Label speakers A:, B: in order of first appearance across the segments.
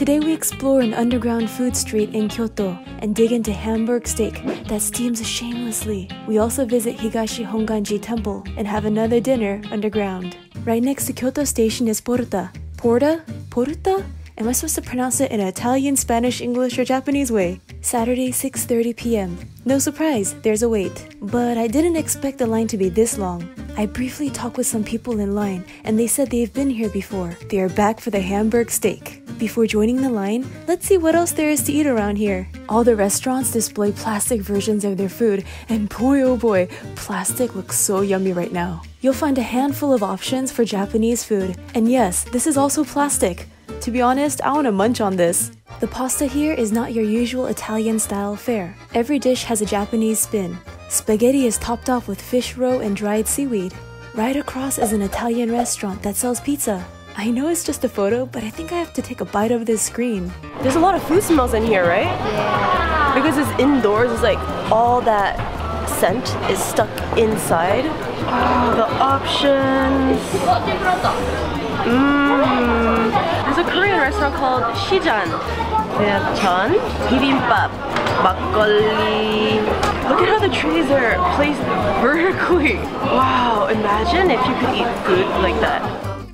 A: Today we explore an underground food street in Kyoto and dig into Hamburg Steak that steams shamelessly. We also visit Higashi Honganji Temple and have another dinner underground. Right next to Kyoto Station is Porta. Porta? Porta? Am I supposed to pronounce it in an Italian, Spanish, English, or Japanese way? Saturday, 6:30 p.m. No surprise, there's a wait. But I didn't expect the line to be this long. I briefly talked with some people in line, and they said they've been here before. They are back for the Hamburg Steak. Before joining the line, let's see what else there is to eat around here. All the restaurants display plastic versions of their food, and boy oh boy, plastic looks so yummy right now. You'll find a handful of options for Japanese food, and yes, this is also plastic. To be honest, I want to munch on this. The pasta here is not your usual Italian-style fare. Every dish has a Japanese spin. Spaghetti is topped off with fish roe and dried seaweed. Right across is an Italian restaurant that sells pizza. I know it's just a photo, but I think I have to take a bite of this screen.
B: There's a lot of food smells in here, right? Yeah. Because it's indoors, it's like all that scent is stuck inside. Oh, the options. There's a Korean restaurant called Shijan. They have chan, bibimbap, makgeolli. Look at how the trays are placed vertically. Wow, imagine if you could eat food like that.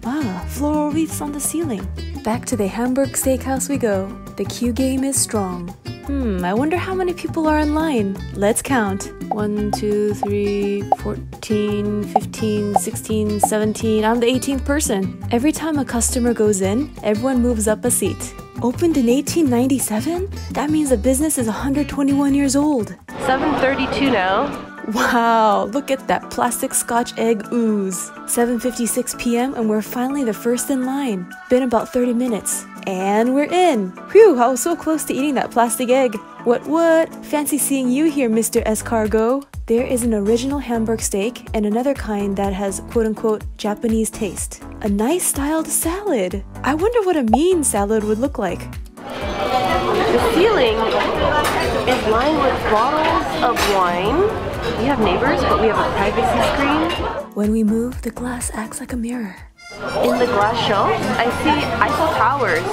A: Ah, floral wreaths on the ceiling. Back to the Hamburg Steakhouse we go. The queue game is strong. I wonder how many people are in line. Let's count. 1, 2, 3, 14, 15, 16, 17. I'm the 18th person. Every time a customer goes in, everyone moves up a seat. Opened in 1897? That means the business is 121 years old.
B: 7:32 now.
A: Wow, look at that plastic Scotch egg ooze. 7:56 p.m. and we're finally the first in line. Been about 30 minutes. And we're in! Phew, I was so close to eating that plastic egg. What? Fancy seeing you here, Mr. Escargot. There is an original Hamburg steak and another kind that has quote-unquote Japanese taste. A nice styled salad. I wonder what a mean salad would look like.
B: The ceiling is lined with bottles of wine. We have neighbors, but we have a privacy screen.
A: When we move, the glass acts like a mirror.
B: In the glass shelves, I see Eiffel Towers.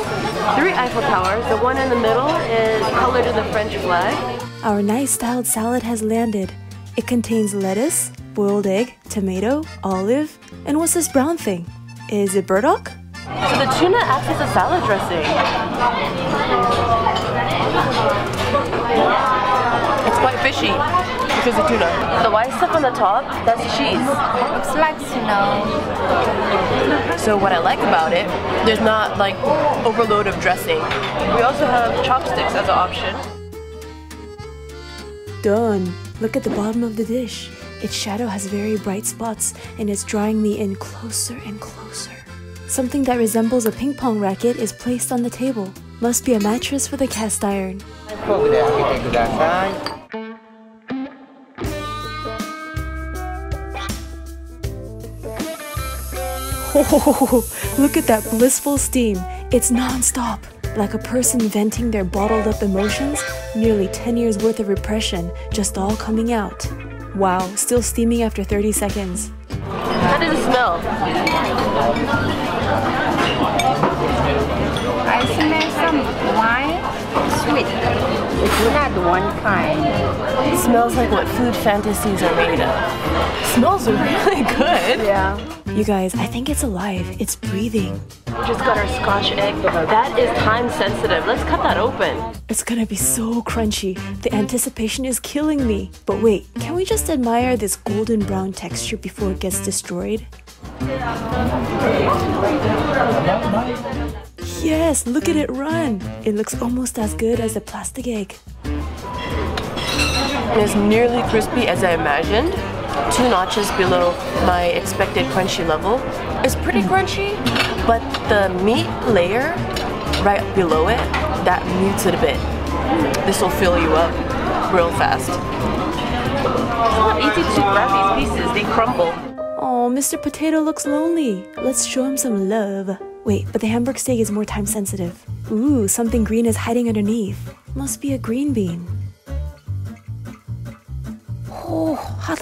B: 3 Eiffel Towers. The one in the middle is colored in the French flag.
A: Our nice styled salad has landed. It contains lettuce, boiled egg, tomato, olive, and what's this brown thing? Is it burdock?
B: So the tuna acts as a salad dressing. It's quite fishy because of tuna. The white stuff on the top, that's cheese.
C: Looks like snow.
B: So what I like about it, there's not like overload of dressing. We also have chopsticks as an option.
A: Done. Look at the bottom of the dish. Its shadow has very bright spots and it's drawing me in closer and closer. Something that resembles a ping pong racket is placed on the table. Must be a mattress for the cast iron. Oh, look at that blissful steam. It's non-stop. Like a person venting their bottled up emotions, nearly 10 years worth of repression just all coming out. Wow, still steaming after 30 seconds.
B: How does it smell?
C: I smell some wine, sweet. It's not one kind.
B: It smells like what food fantasies are made of. It smells really good.
C: Yeah.
A: You guys, I think it's alive. It's breathing.
B: We just got our Scotch egg. That is time sensitive. Let's cut that open.
A: It's gonna be so crunchy. The anticipation is killing me. But wait, can we just admire this golden brown texture before it gets destroyed? Yes, look at it run. It looks almost as good as the plastic egg.
B: It's nearly crispy as I imagined. 2 notches below my expected crunchy level. It's pretty crunchy, but the meat layer right below it, that mutes it a bit. This will fill you up real fast. It's not easy to grab these pieces, they crumble.
A: Oh, Mr. Potato looks lonely. Let's show him some love. Wait, but the Hamburg steak is more time sensitive. Ooh, something green is hiding underneath. Must be a green bean. Oh, hot.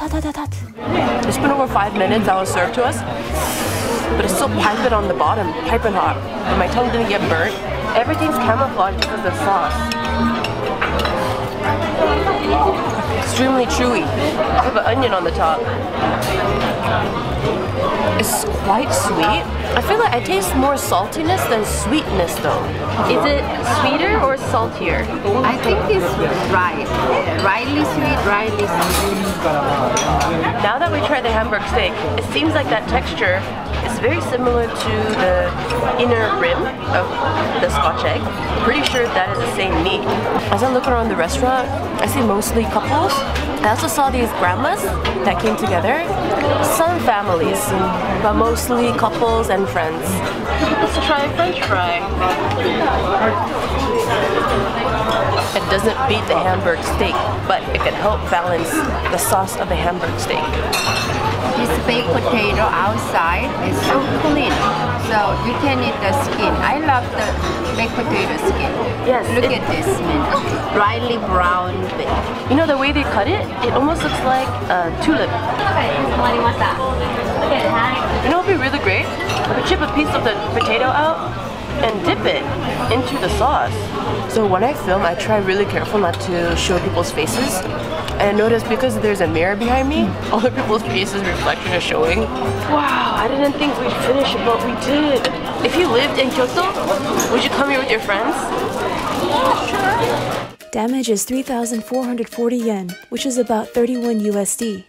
B: It's been over 5 minutes that was served to us, but it's still piping on the bottom, piping hot. But my tongue didn't get burnt. Everything's camouflaged because of the sauce. Extremely chewy. I have an onion on the top. It's quite sweet. I feel like I taste more saltiness than sweetness though. Is it sweeter or saltier?
C: I think it's right. Rightly sweet, rightly sweet.
B: Now that we tried the Hamburg steak, it seems like that texture is very similar to the inner rim of the Scotch egg. Pretty sure that is the same meat. As I look around the restaurant, I see mostly couples. I also saw these grandmas that came together. Some families, but mostly couples and friends. Let's try French fry. It doesn't beat the Hamburg steak, but it can help balance the sauce of the Hamburg steak.
C: This baked potato outside is so clean, so you can eat the skin. I love the baked potato skin.
B: Yes.
C: Look at this, Mina. Brightly brown bit.
B: You know the way they cut it? It almost looks like a tulip. You know what would be really great? If we chip a piece of the potato out and dip it into the sauce. So when I film, I try really careful not to show people's faces. And I noticed because there's a mirror behind me, all of people's faces reflection is showing. Wow, I didn't think we'd finish, but we did. If you lived in Kyoto, would you come here with your friends?
A: Damage is 3,440 yen, which is about 31 USD.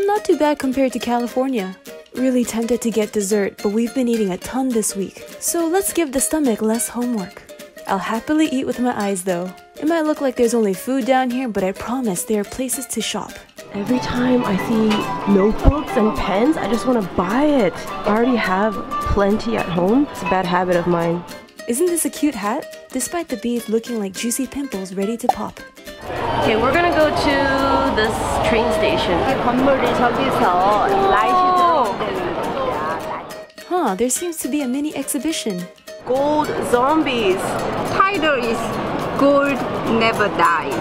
A: Not too bad compared to California. Really tempted to get dessert, but we've been eating a ton this week, so let's give the stomach less homework. I'll happily eat with my eyes though. It might look like there's only food down here, but I promise there are places to shop.
B: Every time I see notebooks and pens, I just want to buy it. I already have plenty at home. It's a bad habit of mine.
A: Isn't this a cute hat? Despite the beads looking like juicy pimples ready to pop.
B: Okay, we're gonna go to this train station.
A: Huh, there seems to be a mini exhibition.
B: Gold zombies.
C: Title is Gold Never Dies.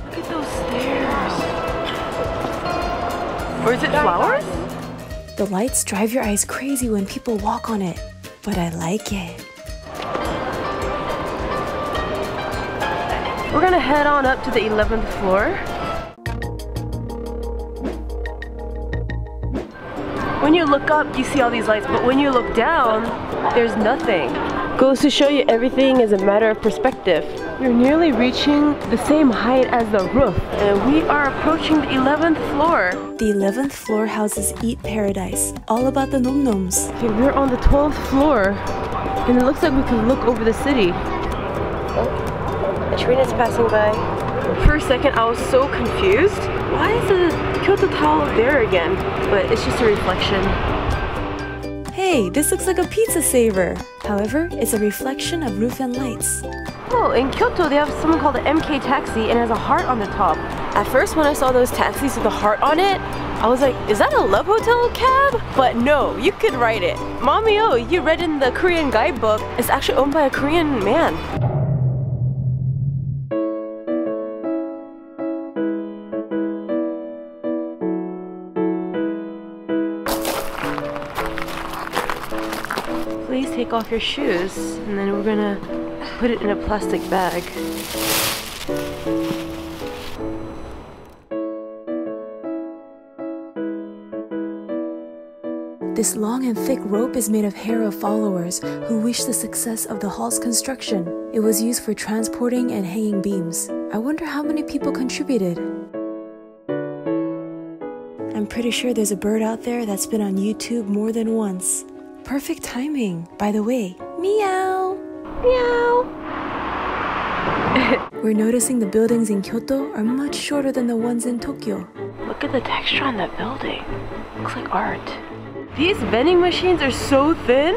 B: Look at those stairs. Or is it flowers?
A: The lights drive your eyes crazy when people walk on it, but I like it.
B: We're gonna head on up to the 11th floor. When you look up, you see all these lights, but when you look down, there's nothing. Goes to show you everything is a matter of perspective. We're nearly reaching the same height as the roof, and we are approaching the 11th floor.
A: The 11th floor houses Eat Paradise, all about the nom-noms.
B: Okay, we're on the 12th floor, and it looks like we can look over the city. Oh, a train is passing by. For a second, I was so confused. Why is the Kyoto Tower there again? But it's just a reflection.
A: Hey, this looks like a pizza saver. However, it's a reflection of roof and lights.
B: Oh, in Kyoto they have something called the MK taxi and it has a heart on the top. At first when I saw those taxis with a heart on it, I was like, is that a Love Hotel cab? But no, you could ride it. Mommy, oh, you read in the Korean guidebook, it's actually owned by a Korean man. Please take off your shoes, and then we're gonna put it in a plastic bag.
A: This long and thick rope is made of hair of followers who wish the success of the hall's construction. It was used for transporting and hanging beams. I wonder how many people contributed. I'm pretty sure there's a bird out there that's been on YouTube more than once. Perfect timing, by the way. Meow! Meow! We're noticing the buildings in Kyoto are much shorter than the ones in Tokyo.
B: Look at the texture on that building. Looks like art. These vending machines are so thin.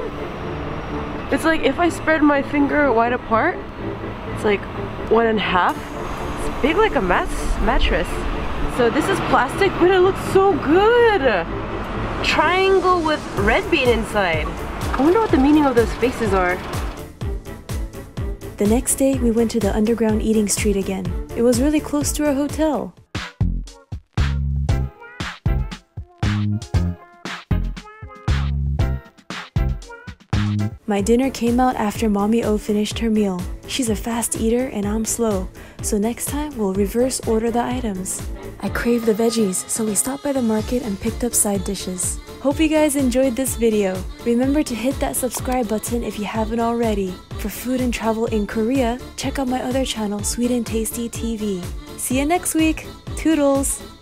B: It's like if I spread my finger wide apart, it's like 1.5. It's big like a mattress. So this is plastic, but it looks so good. Triangle with red bean inside. I wonder what the meaning of those faces are.
A: The next day, we went to the underground eating street again. It was really close to our hotel. My dinner came out after Mommy O finished her meal. She's a fast eater and I'm slow, so next time we'll reverse order the items. I crave the veggies, so we stopped by the market and picked up side dishes. Hope you guys enjoyed this video. Remember to hit that subscribe button if you haven't already. For food and travel in Korea, check out my other channel, Sweet and Tasty TV. See you next week! Toodles!